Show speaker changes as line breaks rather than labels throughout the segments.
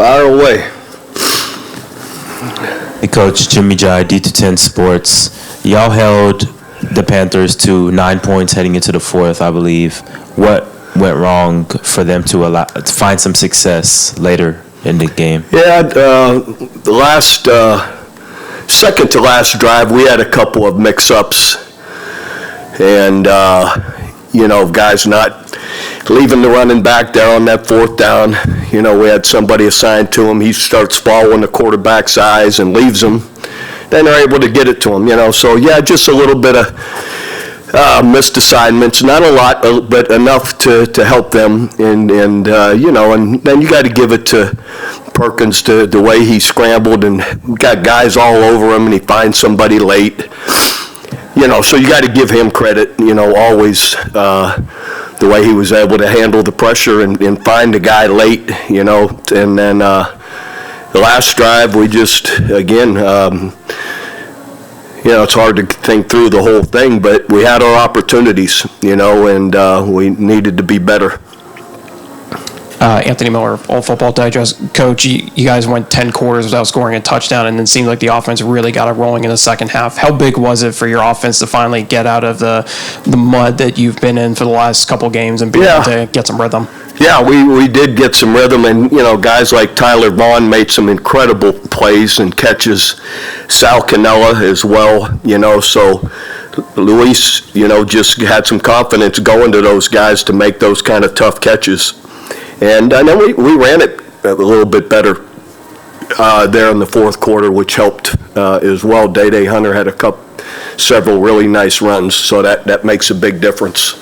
Fire away.
Hey, Coach, Jimmy Jai, D210 Sports. Y'all held the Panthers to 9 points heading into the fourth, I believe. What went wrong for them to find some success later in the game?
Yeah, the last, second to last drive, we had a couple of mix-ups. And, guys not leaving the running back there on that fourth down. We had somebody assigned to him. He starts following the quarterback's eyes and leaves him. Then they're able to get it to him, So, yeah, just a little bit of missed assignments. Not a lot, but enough to help them. And then you got to give it to Perkins, to the way he scrambled and got guys all over him, and he finds somebody late. So you got to give him credit, always the way he was able to handle the pressure and find the guy late, And then the last drive, we just, again, it's hard to think through the whole thing, but we had our opportunities, and we needed to be better.
Anthony Miller, All Football Digest. Coach, you guys went 10 quarters without scoring a touchdown, and then it seemed like the offense really got it rolling in the second half. How big was it for your offense to finally get out of the mud that you've been in for the last couple games and be able to get some rhythm? Yeah,
we did get some rhythm, and, guys like Tyler Vaughn made some incredible plays and catches. Sal Cannella as well, so Luis, just had some confidence going to those guys to make those kind of tough catches. And then we ran it a little bit better there in the fourth quarter, which helped as well. Day Hunter had several really nice runs, so that makes a big difference.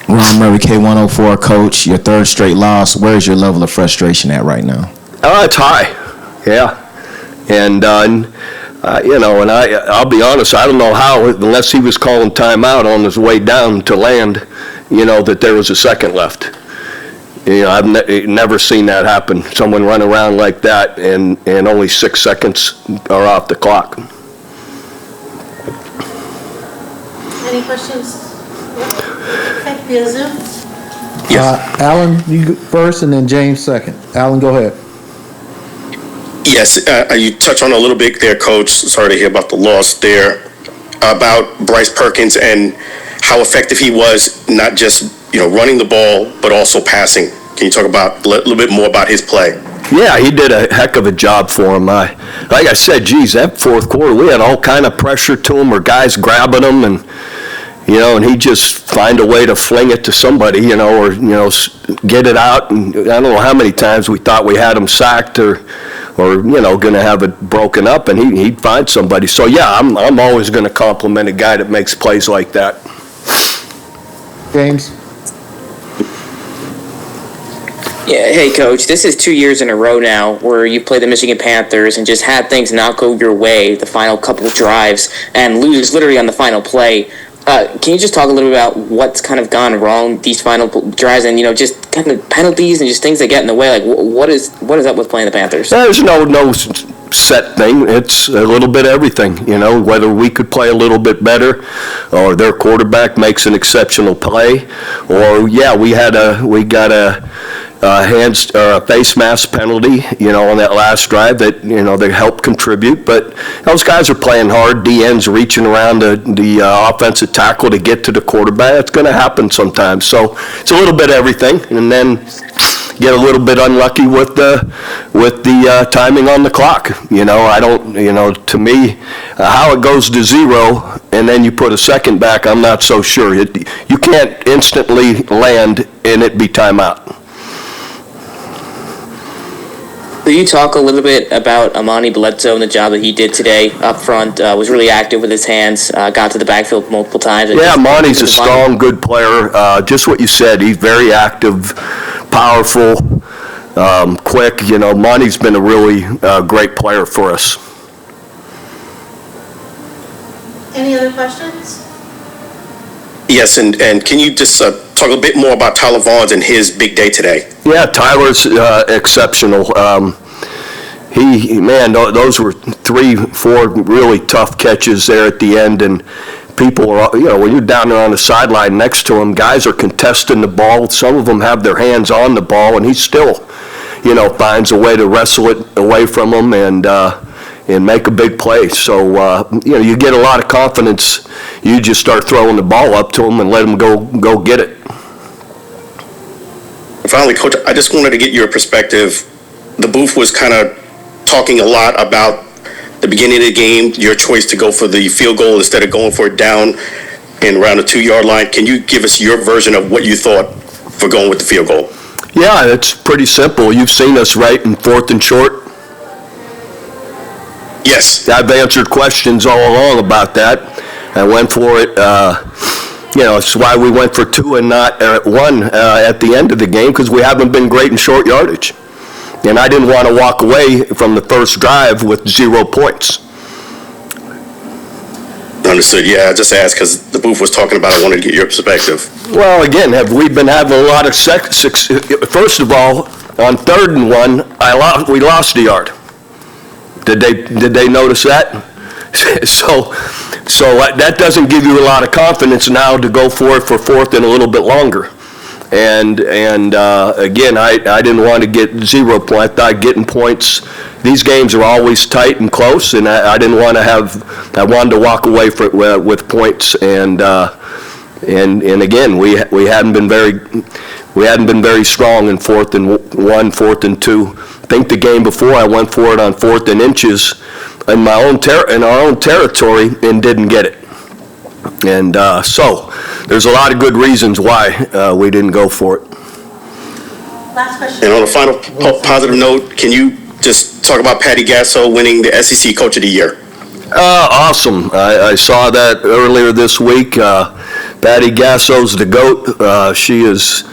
Ron Murray, K104, Coach, your third straight loss. Where's your level of frustration at right now?
It's high, yeah. And, and I'll be honest, I don't know how, unless he was calling timeout on his way down to land, that there was a second left. I've never seen that happen. Someone run around like that, and only 6 seconds are off the clock.
Any questions? Okay, via Zoom.
Yes. Alan, you first, and then James second. Alan, go ahead.
Yes, you touched on a little bit there, Coach. Sorry to hear about the loss there. About Bryce Perkins and how effective he was, not just running the ball, but also passing. Can you talk about a little bit more about his play?
Yeah, he did a heck of a job for him. Like I said, that fourth quarter, we had all kind of pressure to him, or guys grabbing him, and and he just find a way to fling it to somebody, or get it out. And I don't know how many times we thought we had him sacked or going to have it broken up, and he'd find somebody. So yeah, I'm always going to compliment a guy that makes plays like that.
James.
Yeah, hey, Coach, this is 2 years in a row now where you play the Michigan Panthers and just had things not go your way the final couple of drives and lose literally on the final play. Can you just talk a little bit about what's kind of gone wrong these final drives and, just kind of penalties and just things that get in the way? Like, what is up with playing the Panthers?
There's no set thing. It's a little bit of everything, whether we could play a little bit better or their quarterback makes an exceptional play, or, we got a face mask penalty, on that last drive that, they helped contribute. But those guys are playing hard. DN's reaching around the offensive tackle to get to the quarterback. It's going to happen sometimes. So it's a little bit of everything. And then get a little bit unlucky with the timing on the clock. I don't, to me, how it goes to 0 and then you put a second back, I'm not so sure. You can't instantly land and it be timeout.
Could you talk a little bit about Amani Bledsoe and the job that he did today up front? Was really active with his hands, got to the backfield multiple times.
Yeah, Amani's a strong, good player. Just what you said, he's very active, powerful, quick. Amani's been a really great player for us.
Any other questions?
Yes, and can you just talk a bit more about Tyler Vaughn and his big day today?
Yeah, Tyler's exceptional. Those were 3-4 really tough catches there at the end, and people are, when you're down there on the sideline next to him, guys are contesting the ball. Some of them have their hands on the ball, and he's still, finds a way to wrestle it away from them and make a big play. So, you get a lot of confidence. You just start throwing the ball up to them and let them go get it.
Finally, Coach, I just wanted to get your perspective. The booth was kind of talking a lot about the beginning of the game, your choice to go for the field goal instead of going for it down and around the 2-yard line. Can you give us your version of what you thought for going with the field goal?
Yeah, it's pretty simple. You've seen us right in 4th and short.
Yes.
I've answered questions all along about that. I went for it. It's why we went for 2 and not 1 at the end of the game, because we haven't been great in short yardage. And I didn't want to walk away from the first drive with 0 points.
Understood. Yeah, I just asked because the booth was talking about it. I wanted to get your perspective.
Well, again, have we been having a lot of first of all, on 3rd and 1, we lost a yard. Did they notice that? So that doesn't give you a lot of confidence now to go for it for 4th and a little bit longer. And again, I didn't want to get 0 points. I thought getting points, these games are always tight and close, and I didn't want to I wanted to walk away with points. And again, we hadn't been very strong in 4th and 1, 4th and 2. I think the game before I went for it on 4th and inches in our own territory and didn't get it. And so there's a lot of good reasons why we didn't go for it.
Last question.
And on a final positive note, can you just talk about Patty Gasso winning the SEC Coach of the Year?
Awesome. I saw that earlier this week. Patty Gasso's the GOAT. She is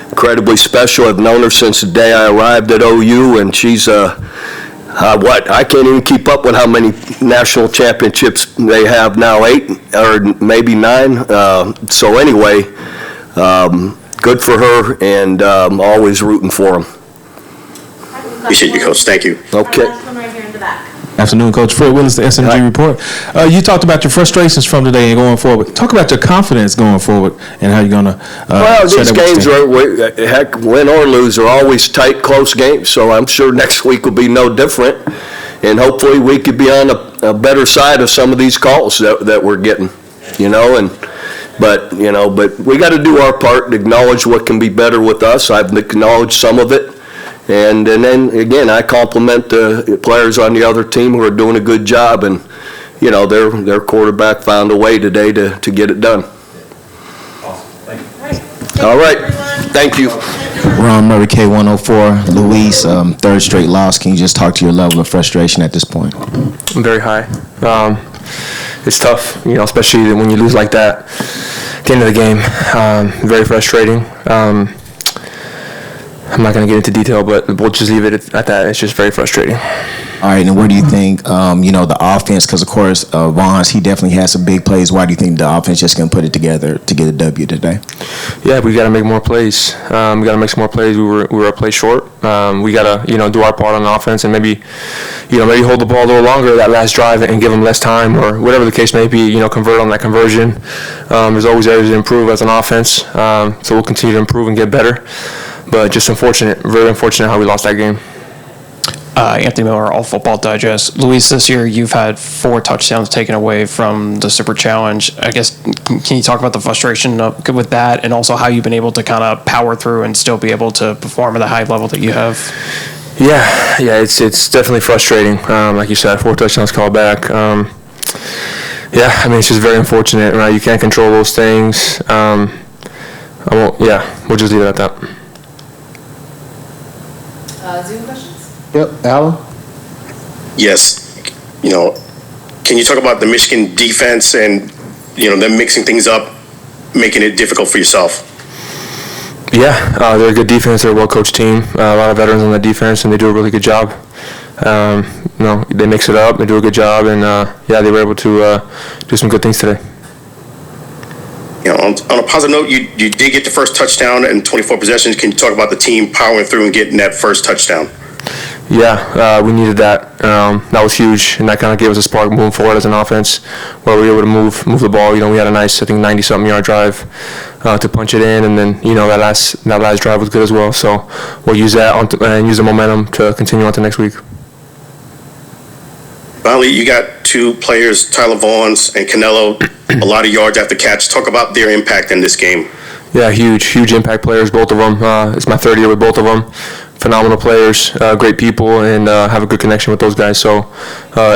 incredibly special. I've known her since the day I arrived at OU, and she's I can't even keep up with how many national championships they have now, 8 or maybe 9. So anyway, good for her, and I'm always rooting for them.
Appreciate you, Coach. Thank you.
Okay.
Last one right here in the back.
Afternoon, Coach. Fred Willis, the SMG Report. You talked about your frustrations from today and going forward. Talk about your confidence going forward and how you're going to
Well, these games heck, win or lose, are always tight, close games, so I'm sure next week will be no different, and hopefully we could be on a better side of some of these calls that we're getting, But we got to do our part and acknowledge what can be better with us. I've acknowledged some of it. And then, again, I compliment the players on the other team who are doing a good job. And, their quarterback found a way today to get it done. All right. Thank you.
Ron Murray, K104. Luis, 3rd straight loss. Can you just talk to your level of frustration at this point?
Very high. It's tough, especially when you lose like that at the end of the game. Very frustrating. I'm not going to get into detail, but we'll just leave it at that. It's just very frustrating.
All right, and where do you think, the offense, because, of course, Vaughns, he definitely has some big plays. Why do you think the offense just going to put it together to get a W today?
Yeah, we got to make more plays. We got to make some more plays. We were a play short. We got to, do our part on offense and maybe hold the ball a little longer that last drive and give them less time or whatever the case may be, convert on that conversion. There's always areas to improve as an offense, so we'll continue to improve and get better. But just very unfortunate how we lost that game.
Anthony Miller, All Football Digest. Luis, this year you've had 4 touchdowns taken away from the Super Challenge. I guess, can you talk about the frustration with that and also how you've been able to kind of power through and still be able to perform at the high level that you have?
Yeah, it's definitely frustrating. Like you said, 4 touchdowns called back. It's just very unfortunate, right? You can't control those things. We'll just leave it at that.
Zoom questions?
Yep, Alan?
Yes. Can you talk about the Michigan defense and, them mixing things up, making it difficult for yourself?
Yeah, they're a good defense. They're a well-coached team. A lot of veterans on the defense, and they do a really good job. They mix it up. They do a good job, and they were able to do some good things today.
On a positive note, you did get the first touchdown in 24 possessions. Can you talk about the team powering through and getting that first touchdown?
Yeah, we needed that. That was huge, and that kind of gave us a spark moving forward as an offense, where we were able to move the ball. You know, we had a nice, I think, 90-something yard drive to punch it in, and then that last drive was good as well. So we'll use that and use the momentum to continue on to next week.
Finally, you got two players, Tyler Vaughns and Canelo, a lot of yards after catch. Talk about their impact in this game.
Yeah, huge impact players, both of them. It's my third year with both of them. Phenomenal players, great people, and have a good connection with those guys. So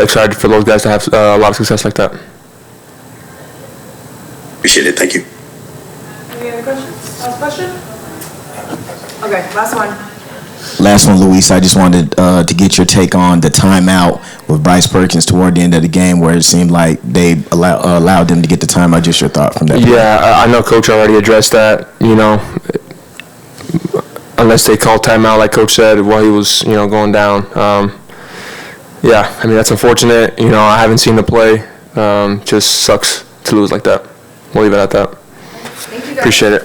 excited for those guys to have a lot of success like that.
Appreciate it. Thank you.
Any other questions? Last question? Okay, last one.
Last one, Luis. I just wanted to get your take on the timeout with Bryce Perkins toward the end of the game, where it seemed like they allowed them to get the timeout. Just your thought from that.
Yeah, I know Coach already addressed that. Unless they called timeout, like Coach said, while he was going down. Yeah, I mean that's unfortunate. I haven't seen the play. Just sucks to lose like that. We'll leave it at that.
Thank you guys.
Appreciate it.